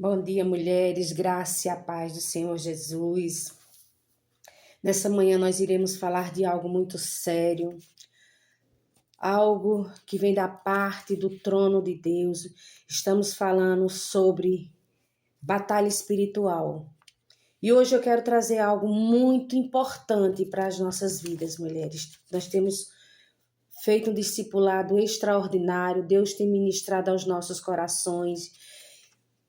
Bom dia, mulheres, graça e a paz do Senhor Jesus. Nessa manhã nós iremos falar de algo muito sério, algo que vem da parte do trono de Deus. Estamos falando sobre batalha espiritual. E hoje eu quero trazer algo muito importante para as nossas vidas, mulheres. Nós temos feito um discipulado extraordinário, Deus tem ministrado aos nossos corações.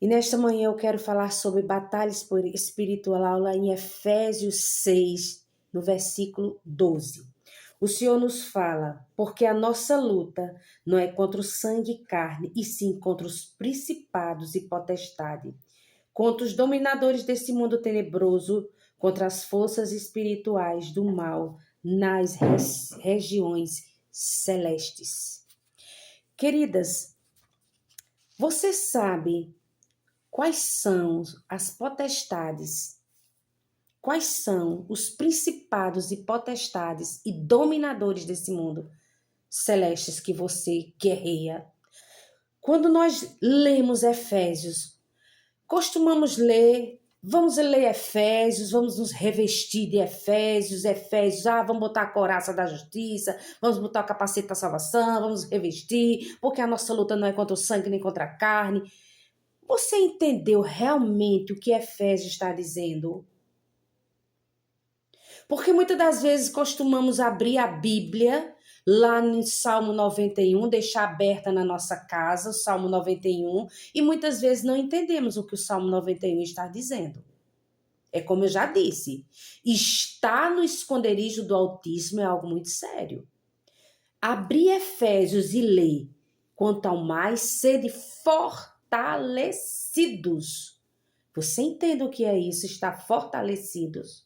E nesta manhã eu quero falar sobre batalha espiritual lá em Efésios 6, no versículo 12. O Senhor nos fala, porque a nossa luta não é contra o sangue e carne, e sim contra os principados e potestades, contra os dominadores desse mundo tenebroso, contra as forças espirituais do mal nas regiões celestes. Queridas, você sabe quais são as potestades? Quais são os principados e potestades e dominadores desse mundo celestes que você guerreia? Quando nós lemos Efésios, costumamos ler, vamos ler Efésios, vamos nos revestir de Efésios, vamos botar a couraça da justiça, vamos botar o capacete da salvação, vamos nos revestir, porque a nossa luta não é contra o sangue nem contra a carne. Você entendeu realmente o que Efésios está dizendo? Porque muitas das vezes costumamos abrir a Bíblia lá no Salmo 91, deixar aberta na nossa casa, o Salmo 91, e muitas vezes não entendemos o que o Salmo 91 está dizendo. É como eu já disse, estar no esconderijo do Altíssimo é algo muito sério. Abrir Efésios e ler, quanto ao mais sede fortalecidos. Você entende o que é isso, estar fortalecidos?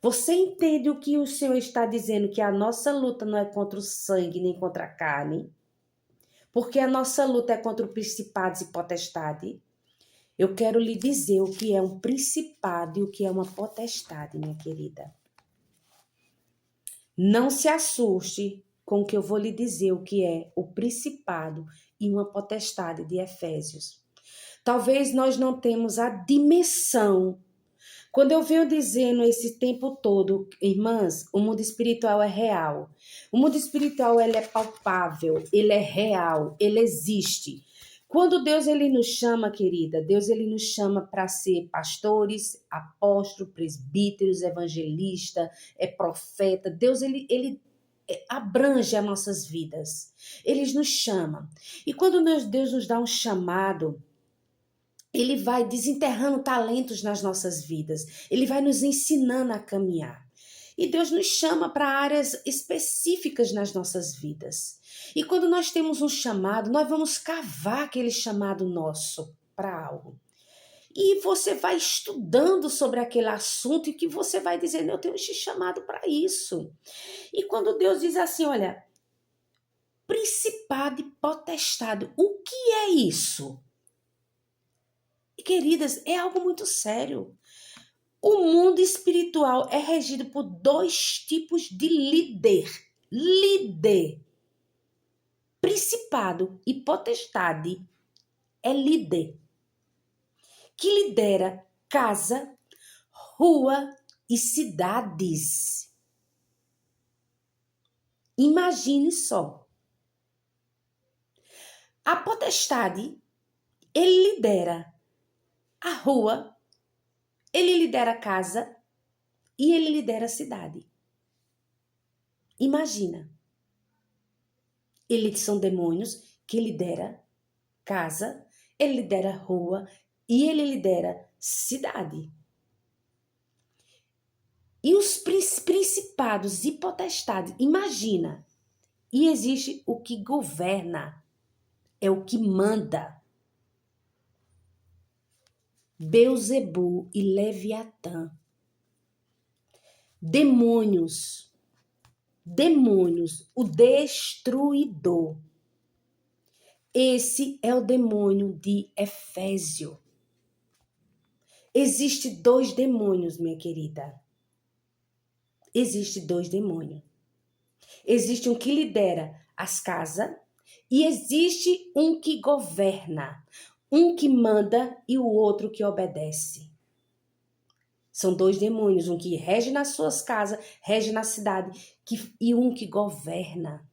Você entende o que o Senhor está dizendo, que a nossa luta não é contra o sangue nem contra a carne? Porque a nossa luta é contra os principados e potestades. Eu quero lhe dizer o que é um principado e o que é uma potestade, minha querida. Não se assuste com o que eu vou lhe dizer o que é o principado e uma potestade de Efésios. Talvez nós não temos a dimensão. Quando eu venho dizendo esse tempo todo, irmãs, o mundo espiritual é real. O mundo espiritual ele é palpável, ele é real, ele existe. Quando Deus ele nos chama, querida, Deus ele nos chama para ser pastores, apóstolos, presbíteros, evangelistas, profeta. Deus ele abrange as nossas vidas. Ele nos chama. E quando Deus nos dá um chamado, ele vai desenterrando talentos nas nossas vidas. Ele vai nos ensinando a caminhar. E Deus nos chama para áreas específicas nas nossas vidas. E quando nós temos um chamado, nós vamos cavar aquele chamado nosso para algo. E você vai estudando sobre aquele assunto e que você vai dizendo, eu tenho este chamado para isso. E quando Deus diz assim, olha, principado e potestade, o que é isso? Queridas, é algo muito sério. O mundo espiritual é regido por dois tipos de líder. Líder. Principado e potestade é líder. Que lidera casa, rua e cidades. Imagine só. A potestade, ele lidera a rua, ele lidera a casa e ele lidera a cidade. Imagina. Eles são demônios que lidera casa, ele lidera rua e ele lidera cidade. E os principados e potestades, imagina. E existe o que governa, é o que manda. Beelzebu e Leviatã. Demônios, o destruidor. Esse é o demônio de Efésio. Existem dois demônios, minha querida. Existem dois demônios. Existe um que lidera as casas e existe um que governa. Um que manda e o outro que obedece. São dois demônios, um que rege nas suas casas, rege na cidade, e um que governa.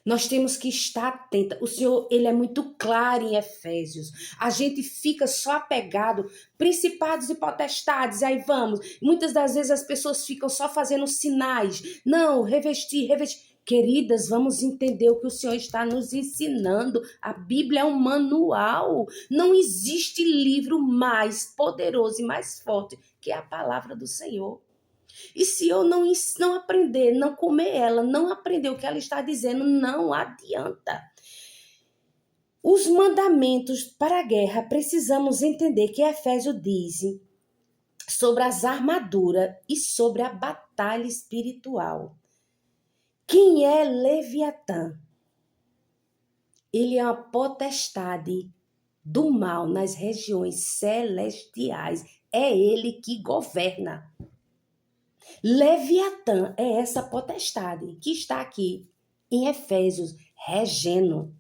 Nós temos que estar atenta. O Senhor, ele é muito claro em Efésios. A gente fica só apegado, principados e potestades, aí vamos. Muitas das vezes as pessoas ficam só fazendo sinais. Não, revestir, revestir. Queridas, vamos entender o que o Senhor está nos ensinando. A Bíblia é um manual. Não existe livro mais poderoso e mais forte que a palavra do Senhor. E se eu não aprender, não comer ela, não aprender o que ela está dizendo, não adianta. Os mandamentos para a guerra, precisamos entender que Efésios diz sobre as armaduras e sobre a batalha espiritual. Quem é Leviatã? Ele é uma potestade do mal nas regiões celestiais. É ele que governa. Leviatã é essa potestade que está aqui em Efésios, regendo.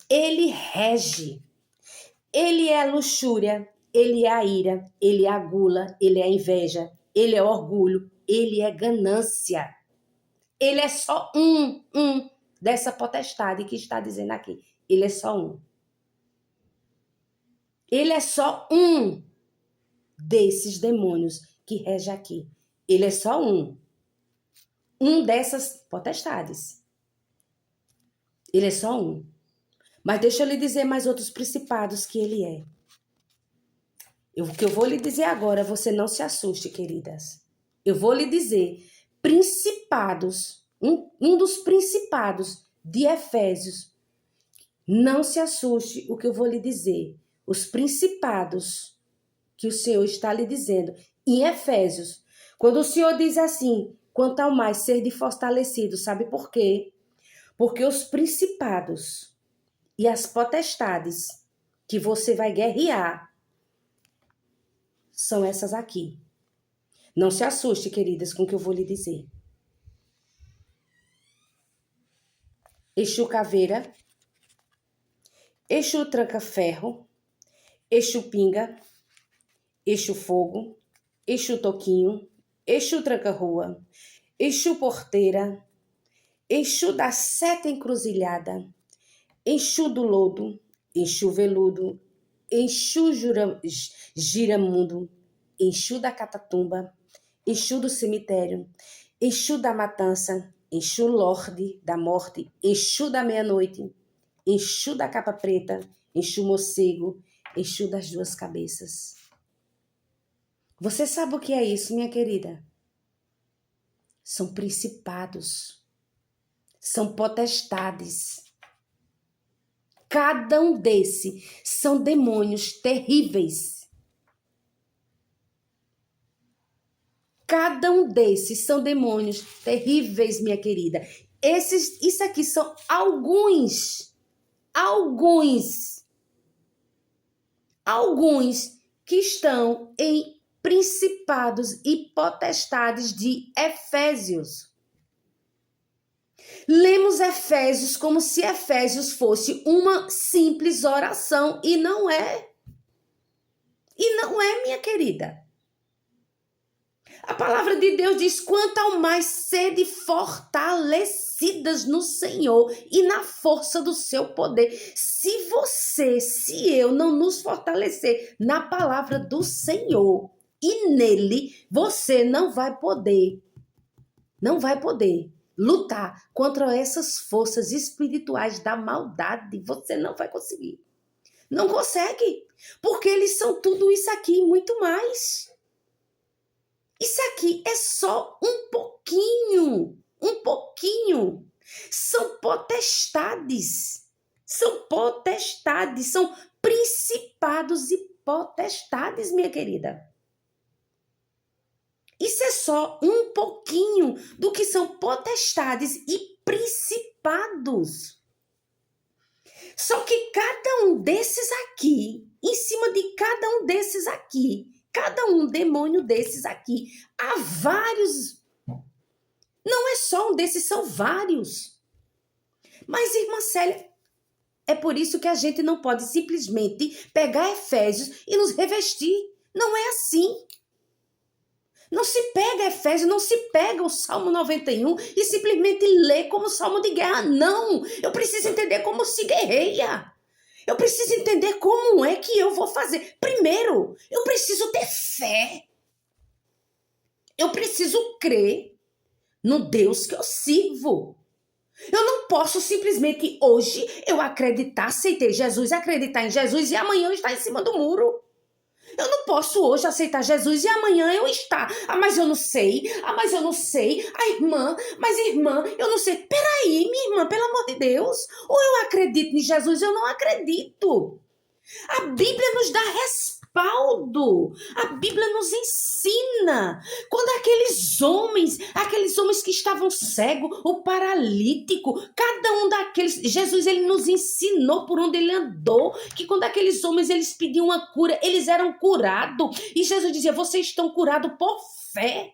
Ele rege. Ele é a luxúria, ele é a ira, ele é a gula, ele é a inveja, ele é orgulho, ele é ganância. Ele é só um dessa potestade que está dizendo aqui. Ele é só um. Ele é só um desses demônios que rege aqui. Ele é só um dessas potestades. Ele é só um. Mas deixa eu lhe dizer mais outros principados que ele é. O que eu vou lhe dizer agora, você não se assuste, queridas. Eu vou lhe dizer principados, um dos principados de Efésios. Não se assuste o que eu vou lhe dizer. Os principados que o Senhor está lhe dizendo em Efésios. Quando o Senhor diz assim, quanto ao mais ser de fortalecido, sabe por quê? Porque os principados e as potestades que você vai guerrear são essas aqui. Não se assuste, queridas, com o que eu vou lhe dizer. Exu Caveira, Exu Tranca-Ferro, Exu Pinga, Exu Fogo, Exu Toquinho, Exu Tranca-Rua, Exu Porteira, Exu da Seta Encruzilhada, Exu do Lodo, Exu Veludo, Exu Giramundo, Exu da Catatumba, Exu do Cemitério, Exu da Matança, Exu Lorde da Morte, Exu da Meia-Noite, Exu da Capa Preta, Exu Morcego, Exu das Duas Cabeças. Você sabe o que é isso, minha querida? São principados, são potestades. Cada um desses são demônios terríveis. Cada um desses são demônios terríveis, minha querida. Isso aqui são alguns que estão em principados e potestades de Efésios. Lemos Efésios como se Efésios fosse uma simples oração e não é. E não é, minha querida. A palavra de Deus diz, quanto ao mais sede fortalecidas no Senhor e na força do seu poder. Se eu não nos fortalecer na palavra do Senhor e nele, você não vai poder lutar contra essas forças espirituais da maldade. Você não vai conseguir. Não consegue, porque eles são tudo isso aqui e muito mais. Isso aqui é só um pouquinho. São potestades, são principados e potestades, minha querida. Isso é só um pouquinho do que são potestades e principados. Só que cada um desses aqui, em cima de cada um desses aqui, cada um demônio desses aqui, há vários. Não é só um desses, são vários. Mas, irmã Célia, É por isso que a gente não pode simplesmente pegar Efésios e nos revestir. Não é assim. Não se pega Efésios, não se pega o Salmo 91 e simplesmente lê como salmo de guerra. Não! Eu preciso entender como se guerreia. Eu preciso entender como é que eu vou fazer. Primeiro, eu preciso ter fé. Eu preciso crer no Deus que eu sirvo. Eu não posso simplesmente hoje eu acreditar, aceitei Jesus, acreditar em Jesus e amanhã eu estar em cima do muro. Eu não posso hoje aceitar Jesus e amanhã eu estar. Ah, mas eu não sei. Ah, mas eu não sei. Ah, irmã, eu não sei. Peraí, minha irmã, pelo amor de Deus. Ou eu acredito em Jesus, ou eu não acredito. A Bíblia nos dá respaldo. A Bíblia nos ensina. Quando aqueles homens que estavam cegos, o paralítico, cada um daqueles, Jesus ele nos ensinou por onde ele andou, que quando aqueles homens eles pediam uma cura, eles eram curados. E Jesus dizia: vocês estão curados por fé.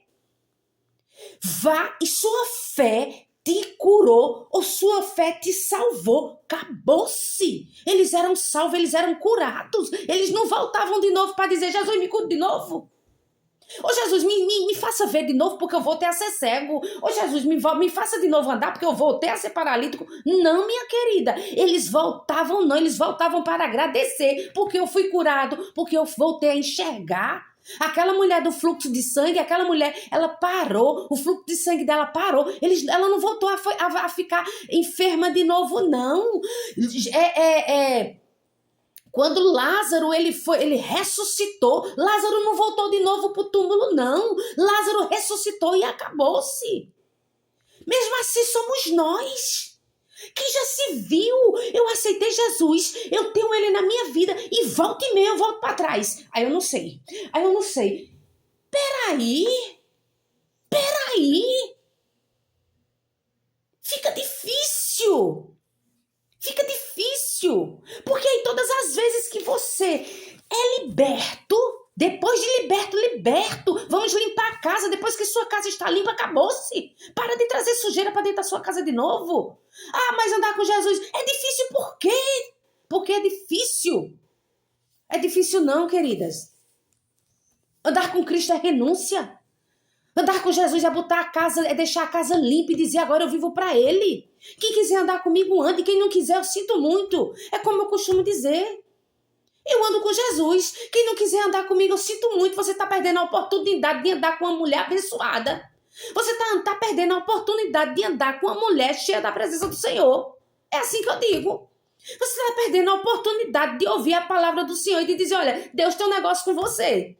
Vá e sua fé te curou ou sua fé te salvou. Acabou-se. Eles eram salvos, eles eram curados. Eles não voltavam de novo para dizer: Jesus, me cura de novo. Ô Jesus, me faça ver de novo porque eu voltei a ser cego. Ô Jesus, me faça de novo andar porque eu voltei a ser paralítico. Não, minha querida. Eles voltavam para agradecer porque eu fui curado, porque eu voltei a enxergar. Aquela mulher do fluxo de sangue, aquela mulher, ela parou, o fluxo de sangue dela parou, ela não voltou a ficar enferma de novo, não. Quando Lázaro, ele ressuscitou, Lázaro não voltou de novo para o túmulo, não. Lázaro ressuscitou e acabou-se. Mesmo assim somos nós. Que já se viu, eu aceitei Jesus, eu tenho ele na minha vida e volta e meia eu volto para trás. Aí eu não sei. Peraí. Fica difícil. Porque aí todas as vezes que você é liberto, depois de liberto, vamos limpar a casa, depois que sua casa está limpa, acabou-se. Para de trazer sujeira para dentro da sua casa de novo. Ah, mas andar com Jesus é difícil por quê? Porque é difícil. É difícil não, queridas. Andar com Cristo é renúncia. Andar com Jesus é deixar a casa limpa e dizer: agora eu vivo para Ele. Quem quiser andar comigo, ande. Quem não quiser, eu sinto muito. É como eu costumo dizer. Eu ando com Jesus. Quem não quiser andar comigo, eu sinto muito. Você está perdendo a oportunidade de andar com uma mulher abençoada. Você está perdendo a oportunidade de andar com uma mulher cheia da presença do Senhor. É assim que eu digo. Você está perdendo a oportunidade de ouvir a palavra do Senhor e de dizer: olha, Deus tem um negócio com você.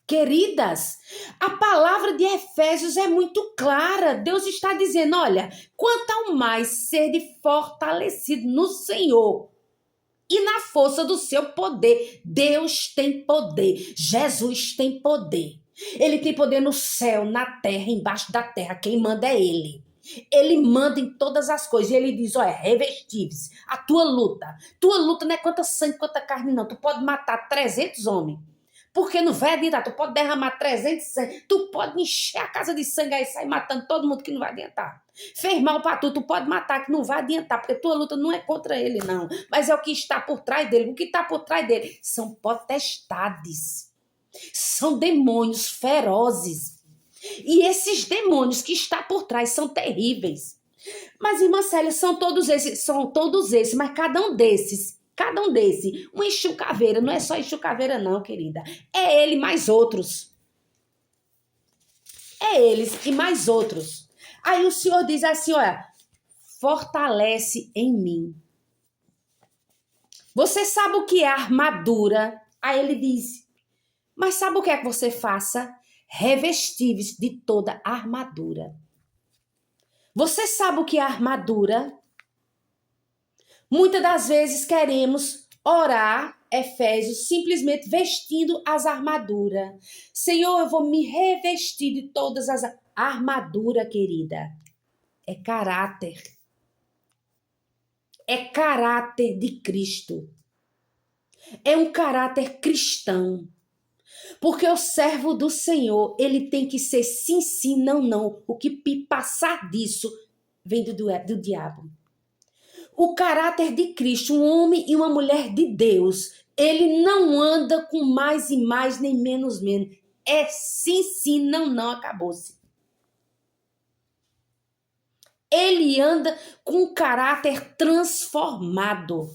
Queridas, a palavra de Efésios é muito clara. Deus está dizendo: olha, quanto ao mais sede fortalecido no Senhor e na força do seu poder. Deus tem poder, Jesus tem poder. Ele tem poder no céu, na terra, embaixo da terra. Quem manda é Ele. Ele manda em todas as coisas. E Ele diz: olha, revestive-se. A tua luta não é quanto sangue, quanta carne, não. Tu pode matar 300 homens. Porque não vai adiantar. Tu pode derramar 300 sangue. Tu pode encher a casa de sangue aí e sair matando todo mundo, que não vai adiantar. Fez mal pra tu pode matar, que não vai adiantar. Porque tua luta não é contra ele, não. Mas é o que está por trás dele. O que está por trás dele são potestades. São demônios ferozes. E esses demônios que estão por trás são terríveis. Mas, irmã Célia, são todos esses, mas cada um desses, uma enxucaveira, não é só enxucaveira não, querida. É ele mais outros. É eles e mais outros. Aí o Senhor diz assim, olha, fortalece em mim. Você sabe o que é armadura? Aí ele diz, mas sabe o que é que você faça? Revestíveis de toda a armadura. Você sabe o que é armadura? Muitas das vezes queremos orar, Efésios, simplesmente vestindo as armaduras. Senhor, eu vou me revestir de todas as armaduras, querida. É caráter. É caráter de Cristo. É um caráter cristão. Porque o servo do Senhor, ele tem que ser sim, sim, não, não. O que passar disso vem do diabo. O caráter de Cristo, um homem e uma mulher de Deus, ele não anda com mais e mais, nem menos menos. É sim, sim, não, não, acabou-se. Ele anda com um caráter transformado.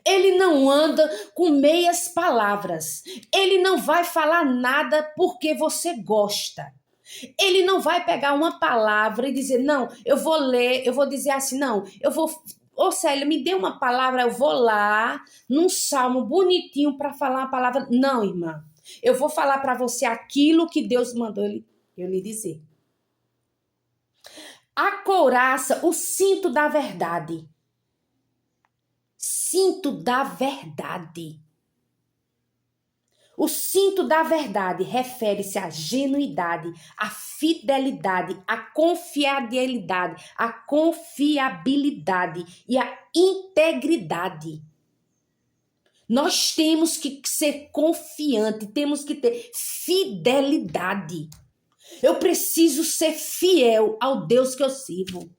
Ele não anda com meias palavras. Ele não vai falar nada porque você gosta. Ele não vai pegar uma palavra e dizer, não, eu vou ler, eu vou dizer assim, não, eu vou... Ô Célia, me dê uma palavra, eu vou lá, num salmo bonitinho para falar uma palavra. Não, irmã, eu vou falar para você aquilo que Deus mandou eu lhe dizer. A couraça, o cinto da verdade. Cinto da verdade. O cinto da verdade refere-se à genuidade, à fidelidade, à confiabilidade, à confiabilidade e à integridade. Nós temos que ser confiante, temos que ter fidelidade. Eu preciso ser fiel ao Deus que eu sirvo.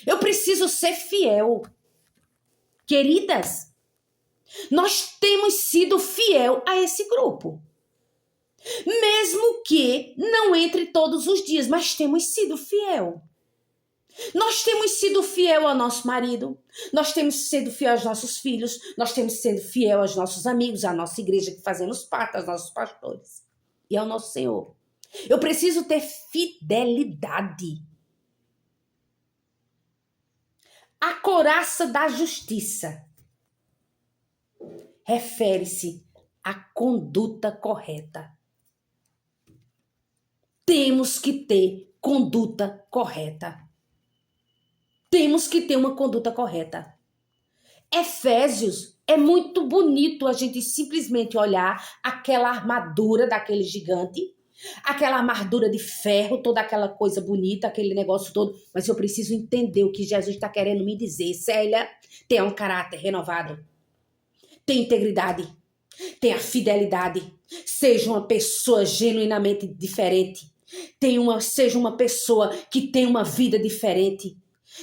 Eu preciso ser fiel. Queridas, nós temos sido fiel a esse grupo. Mesmo que não entre todos os dias, mas temos sido fiel. Nós temos sido fiel ao nosso marido, nós temos sido fiel aos nossos filhos, nós temos sido fiel aos nossos amigos, à nossa igreja que fazemos parte, aos nossos pastores e ao nosso Senhor. Eu preciso ter fidelidade. A couraça da justiça refere-se à conduta correta. Temos que ter conduta correta. Temos que ter uma conduta correta. Efésios, é muito bonito a gente simplesmente olhar aquela armadura daquele gigante, aquela armadura de ferro, toda aquela coisa bonita, aquele negócio todo, mas eu preciso entender o que Jesus está querendo me dizer. Célia, tenha um caráter renovado. Tenha integridade. Tenha fidelidade. Seja uma pessoa genuinamente diferente. Seja uma pessoa que tenha uma vida diferente.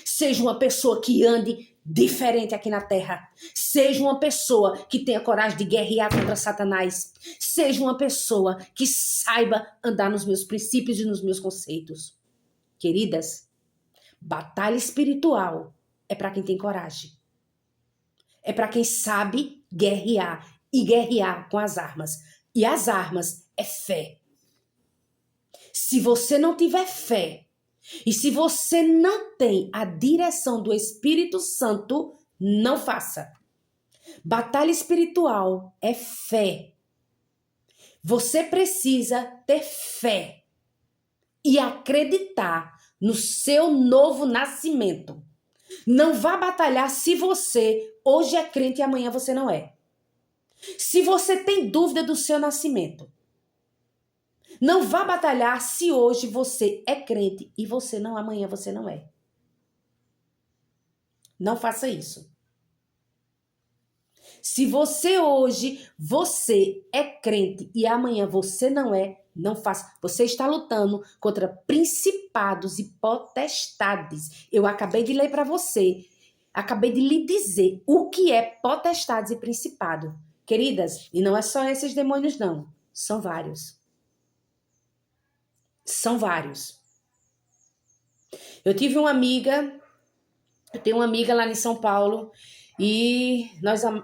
Seja uma pessoa que ande diferente aqui na terra. Seja uma pessoa que tenha coragem de guerrear contra Satanás. Seja uma pessoa que saiba andar nos meus princípios e nos meus conceitos. Queridas, batalha espiritual é para quem tem coragem. É para quem sabe guerrear e guerrear com as armas. E as armas é fé. Se você não tiver fé, e se você não tem a direção do Espírito Santo, não faça. Batalha espiritual é fé. Você precisa ter fé e acreditar no seu novo nascimento. Não vá batalhar se você hoje é crente e amanhã você não é. Se você tem dúvida do seu nascimento, não vá batalhar se hoje você é crente e amanhã você não é. Não faça isso. Se você hoje é crente e amanhã você não é, não faça. Você está lutando contra principados e potestades. Eu acabei de ler para você. Acabei de lhe dizer o que é potestades e principado. Queridas, e não é só esses demônios não. São vários. São vários. Eu tenho uma amiga lá em São Paulo e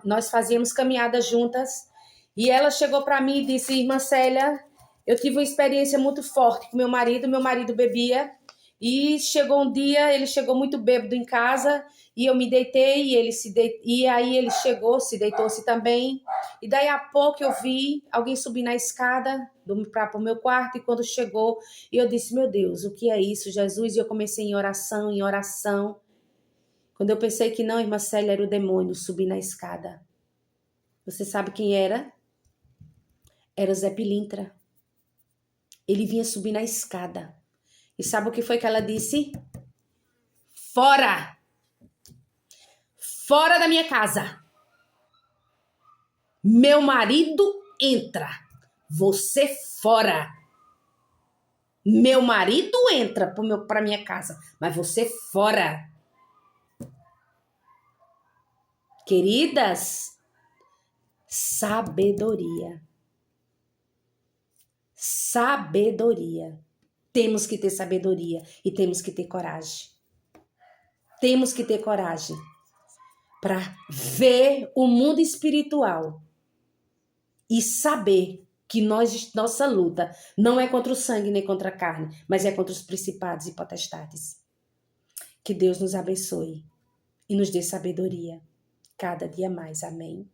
nós fazíamos caminhadas juntas e ela chegou para mim e disse, irmã Célia, eu tive uma experiência muito forte com meu marido bebia e chegou um dia, ele chegou muito bêbado em casa e eu me deitei e aí ele chegou, se deitou-se também e daí a pouco eu vi alguém subir na escada para o meu quarto e quando chegou e eu disse, meu Deus, o que é isso, Jesus? E eu comecei em oração. Quando eu pensei que não, irmã Célia, era o demônio subir na escada. Você sabe quem era? Era Zé Pilintra. Ele vinha subir na escada. E sabe o que foi que ela disse? Fora! Fora da minha casa! Meu marido entra. Você fora! Meu marido entra para minha casa, mas você fora! Queridas, sabedoria. Sabedoria. Temos que ter sabedoria e temos que ter coragem. Temos que ter coragem para ver o mundo espiritual e saber que nossa luta não é contra o sangue nem contra a carne, mas é contra os principados e potestades. Que Deus nos abençoe e nos dê sabedoria cada dia mais. Amém.